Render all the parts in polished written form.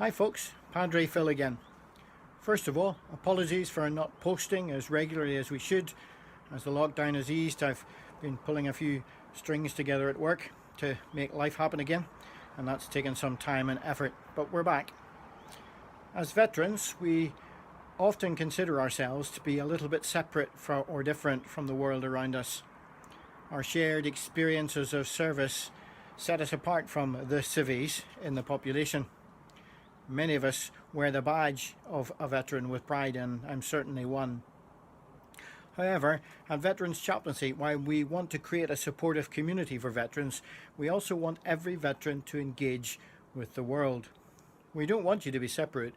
Hi folks, Padre Phil again. First of all, apologies for not posting as regularly as we should. As the lockdown has eased, I've been pulling a few strings together at work to make life happen again, and that's taken some time and effort, but we're back. As veterans, we often consider ourselves to be a little bit separate or different from the world around us. Our shared experiences of service set us apart from the civvies in the population. Many of us wear the badge of a veteran with pride, and I'm certainly one. However, at Veterans Chaplaincy, while we want to create a supportive community for veterans, we also want every veteran to engage with the world. We don't want you to be separate.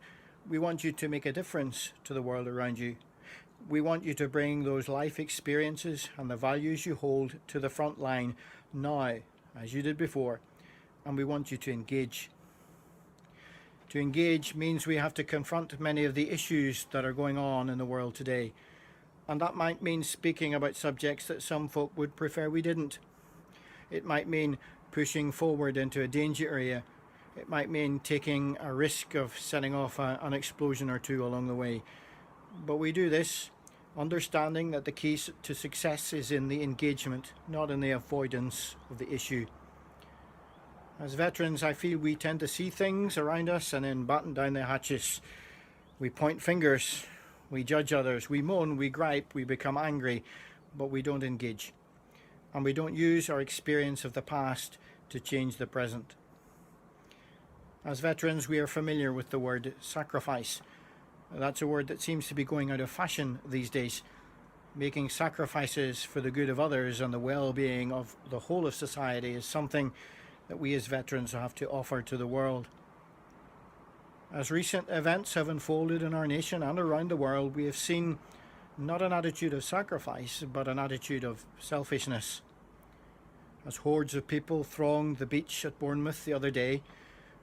We want you to make a difference to the world around you. We want you to bring those life experiences and the values you hold to the front line now, as you did before, and we want you to engage. To engage means we have to confront many of the issues that are going on in the world today. And that might mean speaking about subjects that some folk would prefer we didn't. It might mean pushing forward into a danger area. It might mean taking a risk of setting off an explosion or two along the way. But we do this understanding that the key to success is in the engagement, not in the avoidance of the issue. As veterans, I feel we tend to see things around us and then batten down the hatches. We point fingers, we judge others, we moan, we gripe, we become angry, but we don't engage. And we don't use our experience of the past to change the present. As veterans, we are familiar with the word sacrifice. That's a word that seems to be going out of fashion these days. Making sacrifices for the good of others and the well-being of the whole of society is something that we as veterans have to offer to the world. As recent events have unfolded in our nation and around the world, we have seen not an attitude of sacrifice, but an attitude of selfishness. As hordes of people thronged the beach at Bournemouth the other day,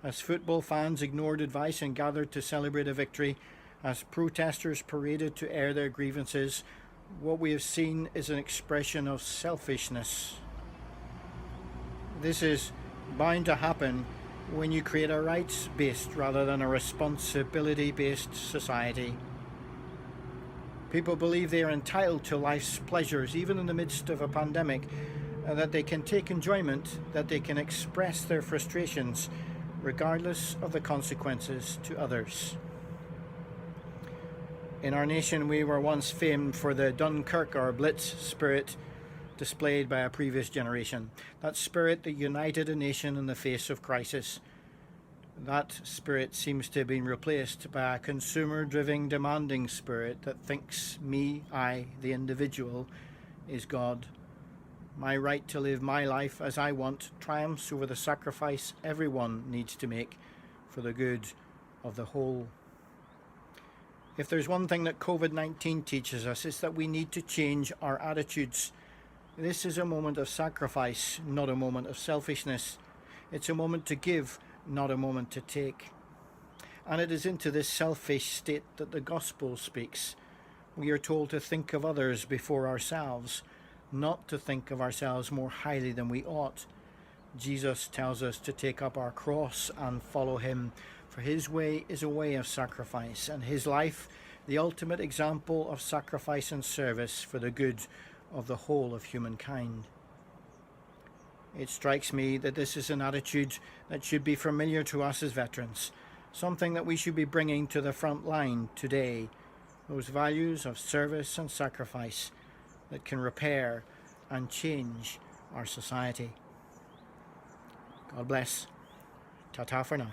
as football fans ignored advice and gathered to celebrate a victory, as protesters paraded to air their grievances, what we have seen is an expression of selfishness. This is bound to happen when you create a rights-based rather than a responsibility-based society. People believe they are entitled to life's pleasures, even in the midst of a pandemic, that they can take enjoyment, that they can express their frustrations, regardless of the consequences to others. In our nation, we were once famed for the Dunkirk or Blitz spirit displayed by a previous generation. That spirit that united a nation in the face of crisis. That spirit seems to have been replaced by a consumer-driven, demanding spirit that thinks me, I, the individual, is God. My right to live my life as I want triumphs over the sacrifice everyone needs to make for the good of the whole. If there's one thing that COVID-19 teaches us, it's that we need to change our attitudes. This is a moment of sacrifice, not a moment of selfishness. It's a moment to give, not a moment to take. And it is into this selfish state that the gospel speaks. We are told to think of others before ourselves, not to think of ourselves more highly than we ought. Jesus tells us to take up our cross and follow him, for his way is a way of sacrifice, and his life the ultimate example of sacrifice and service for the good of the whole of humankind. It strikes me that this is an attitude that should be familiar to us as veterans, something that we should be bringing to the front line today, those values of service and sacrifice that can repair and change our society. God bless. Ta-ta for now.